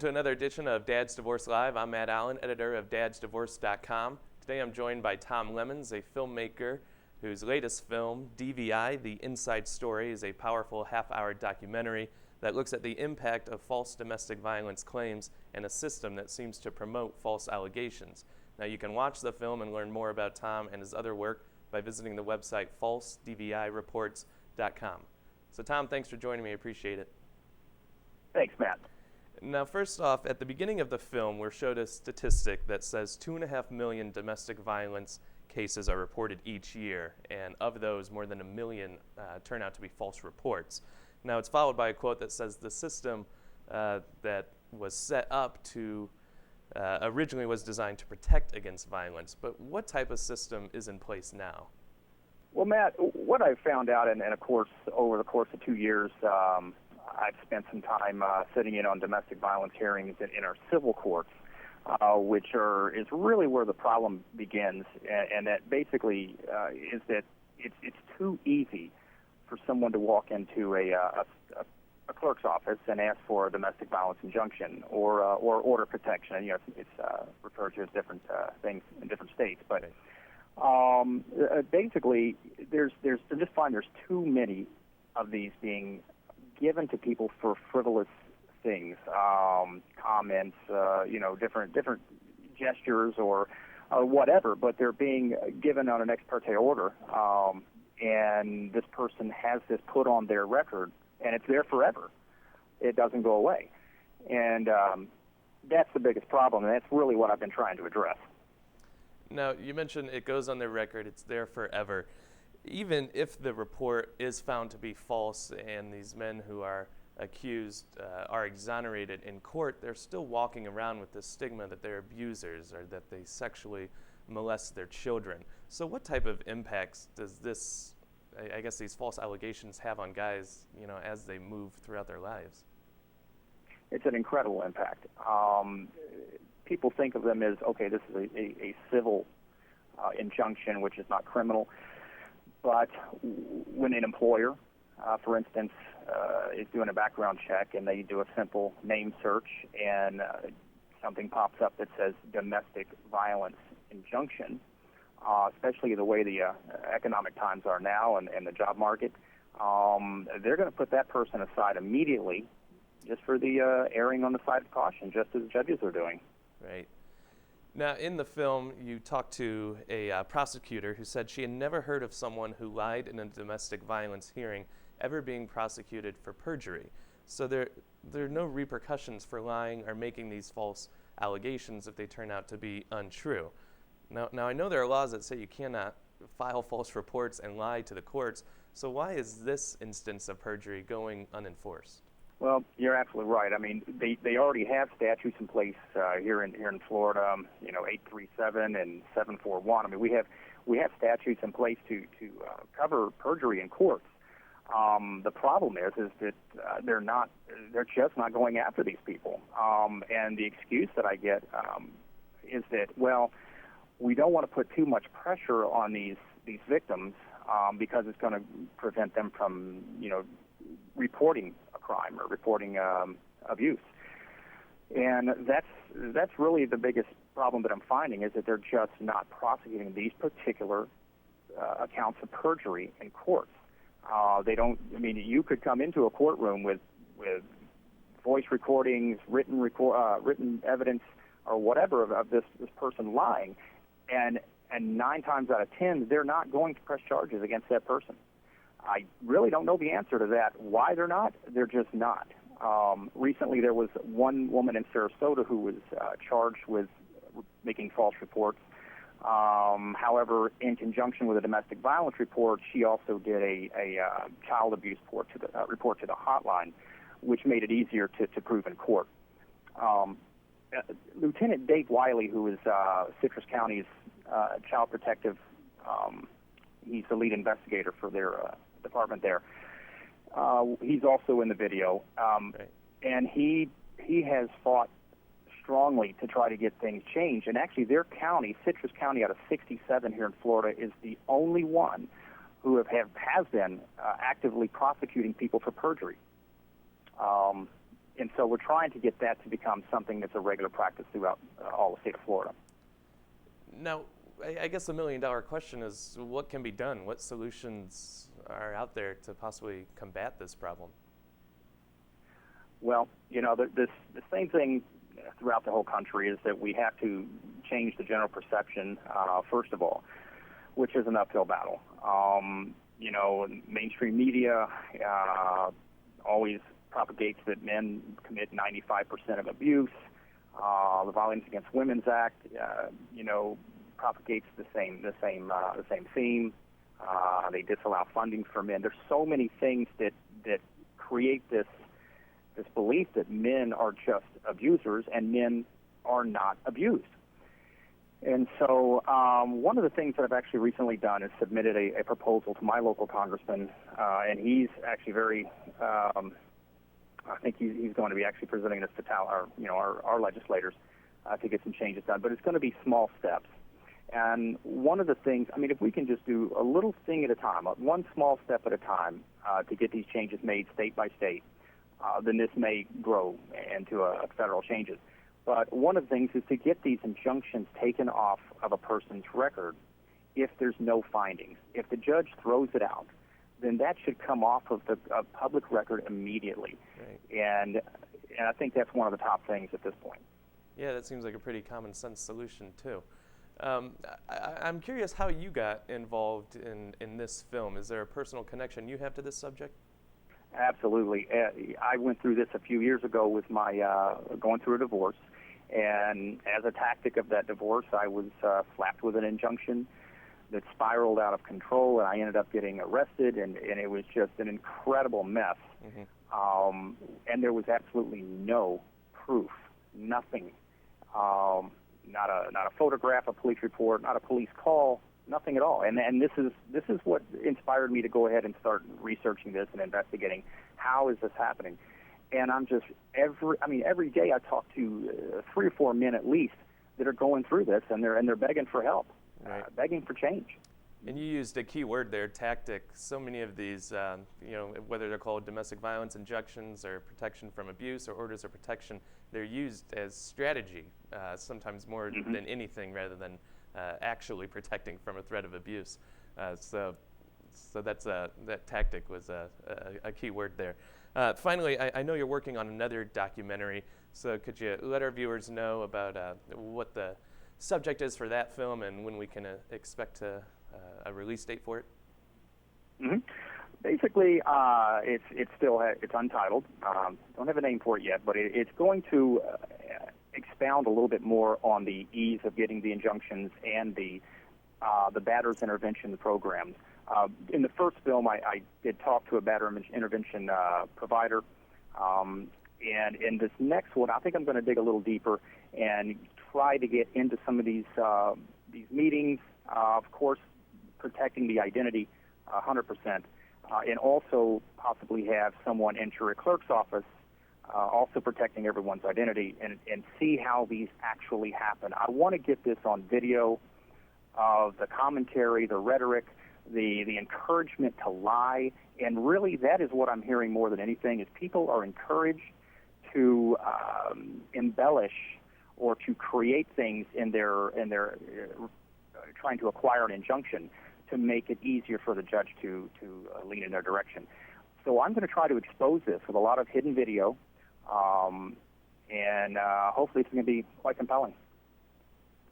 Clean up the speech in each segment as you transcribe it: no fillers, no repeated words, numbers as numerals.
to another edition of Dad's Divorce Live. I'm Matt Allen, editor of DadsDivorce.com. Today I'm joined by Tom Lemons, a filmmaker whose latest film, DVI, The Inside Story, is a powerful half-hour documentary that looks at the impact of false domestic violence claims and a system that seems to promote false allegations. Now you can watch the film and learn more about Tom and his other work by visiting the website falsedvireports.com. So Tom, thanks for joining me. I appreciate it. Thanks, Matt. Now, first off, at the beginning of the film, we're showed a statistic that says 2.5 million domestic violence cases are reported each year, and of those, more than 1 million turn out to be false reports. Now, it's followed by a quote that says the system that was set up to originally was designed to protect against violence, but what type of system is in place now? Well, Matt, what I've found out, and of course, over the course of 2 years, I've spent some time sitting in on domestic violence hearings in our civil courts, which is really where the problem begins, and that basically is that it's too easy for someone to walk into a clerk's office and ask for a domestic violence injunction or order protection. You know, it's referred to as different things in different states, but basically, I just find there's too many of these being given to people for frivolous things, comments, different gestures or whatever, but they're being given on an ex parte order, and this person has this put on their record, and it's there forever. It doesn't go away, and that's the biggest problem, and that's really what I've been trying to address. Now, you mentioned it goes on their record, it's there forever. Even if the report is found to be false and these men who are accused are exonerated in court, they're still walking around with this stigma that they're abusers or that they sexually molest their children. So what type of impacts does this, I guess these false allegations have on guys, as they move throughout their lives? It's an incredible impact. People think of them as, okay, this is a civil injunction, which is not criminal. But when an employer, for instance, is doing a background check and they do a simple name search and something pops up that says domestic violence injunction, especially the way the economic times are now and the job market, they're going to put that person aside immediately just for the erring on the side of caution, just as judges are doing. Right. Now, in the film, you talked to a prosecutor who said she had never heard of someone who lied in a domestic violence hearing ever being prosecuted for perjury. So there are no repercussions for lying or making these false allegations if they turn out to be untrue. Now I know there are laws that say you cannot file false reports and lie to the courts, so why is this instance of perjury going unenforced? Well, you're absolutely right. I mean, they already have statutes in place here in Florida, 837 and 741. I mean, we have statutes in place to cover perjury in courts. The problem is that they're just not going after these people. And the excuse that I get is that, well, we don't want to put too much pressure on these victims because it's going to prevent them from, reporting a crime or reporting abuse. And that's really the biggest problem that I'm finding, is that they're just not prosecuting these particular accounts of perjury in courts. You could come into a courtroom with voice recordings, written evidence, or whatever of this person lying, and 9 times out of 10, they're not going to press charges against that person. I really don't know the answer to that. Why they're not? They're just not. Recently, there was one woman in Sarasota who was charged with making false reports. However, in conjunction with a domestic violence report, she also did a child abuse report to the hotline, which made it easier to prove in court. Lieutenant Dave Wiley, who is Citrus County's child protective, he's the lead investigator for their department there. He's also in the video, Right. and he has fought strongly to try to get things changed. And actually, their county, Citrus County, out of 67 here in Florida, is the only one who has been actively prosecuting people for perjury. And so we're trying to get that to become something that's a regular practice throughout all the state of Florida. Now, I guess the million-dollar question is, what can be done? What solutions are out there to possibly combat this problem? Well, the same thing throughout the whole country is that we have to change the general perception, first of all, which is an uphill battle. Mainstream media always propagates that men commit 95% of abuse. The Violence Against Women's Act, propagates the same theme. They disallow funding for men. There's so many things that create this belief that men are just abusers and men are not abused. And so one of the things that I've actually recently done is submitted a proposal to my local congressman, and he's actually very, I think he's going to be actually presenting this to our legislators to get some changes done. But it's going to be small steps. And one of the things, if we can just do a little thing at a time, one small step at a time to get these changes made state by state, then this may grow into federal changes. But one of the things is to get these injunctions taken off of a person's record if there's no findings. If the judge throws it out, then that should come off of the public record immediately. Right. And I think that's one of the top things at this point. Yeah, that seems like a pretty common sense solution, too. I'm curious how you got involved in this film. Is there a personal connection you have to this subject? Absolutely. I went through this a few years ago with my going through a divorce, and as a tactic of that divorce, I was slapped with an injunction that spiraled out of control, and I ended up getting arrested, and it was just an incredible mess. Mm-hmm. And there was absolutely no proof, nothing, not a photograph, a police report, not a police call, nothing at all. And this is what inspired me to go ahead and start researching this and investigating how is this happening. And I'm just every day I talk to 3 or 4 men at least that are going through this, and they're begging for help, right. Begging for change. And you used a key word there, tactic. So many of these, whether they're called domestic violence injunctions or protection from abuse or orders of protection, they're used as strategy, sometimes more mm-hmm. than anything, rather than actually protecting from a threat of abuse. So that tactic was a key word there. Finally, I know you're working on another documentary, so could you let our viewers know about what the subject is for that film and when we can expect a release date for it? Mm-hmm. Basically, it's untitled. Don't have a name for it yet, but it's going to expound a little bit more on the ease of getting the injunctions and the batter's intervention programs. In the first film, I did talk to a batter intervention provider, and in this next one, I think I'm going to dig a little deeper and try to get into some of these meetings. Of course, protecting the identity 100%, and also possibly have someone enter a clerk's office, also protecting everyone's identity, and see how these actually happen. I want to get this on video, of the commentary, the rhetoric, the encouragement to lie, and really that is what I'm hearing more than anything, is people are encouraged to embellish or to create things in their trying to acquire an injunction to make it easier for the judge to lean in their direction. So I'm going to try to expose this with a lot of hidden video, and hopefully it's going to be quite compelling.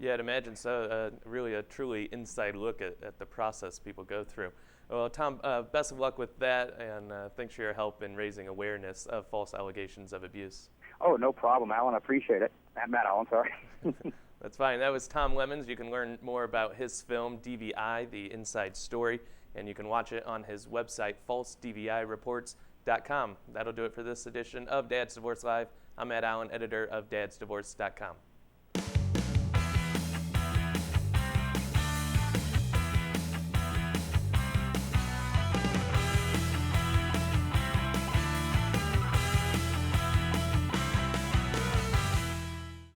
Yeah, I'd imagine so. Really a truly inside look at the process people go through. Well, Tom, best of luck with that, and thanks for your help in raising awareness of false allegations of abuse. Oh, no problem, Alan. I appreciate it. Matt Allen, sorry. That's fine. That was Tom Lemons. You can learn more about his film, DVI, The Inside Story, and you can watch it on his website, falsedvireports.com. That'll do it for this edition of Dad's Divorce Live. I'm Matt Allen, editor of DadsDivorce.com.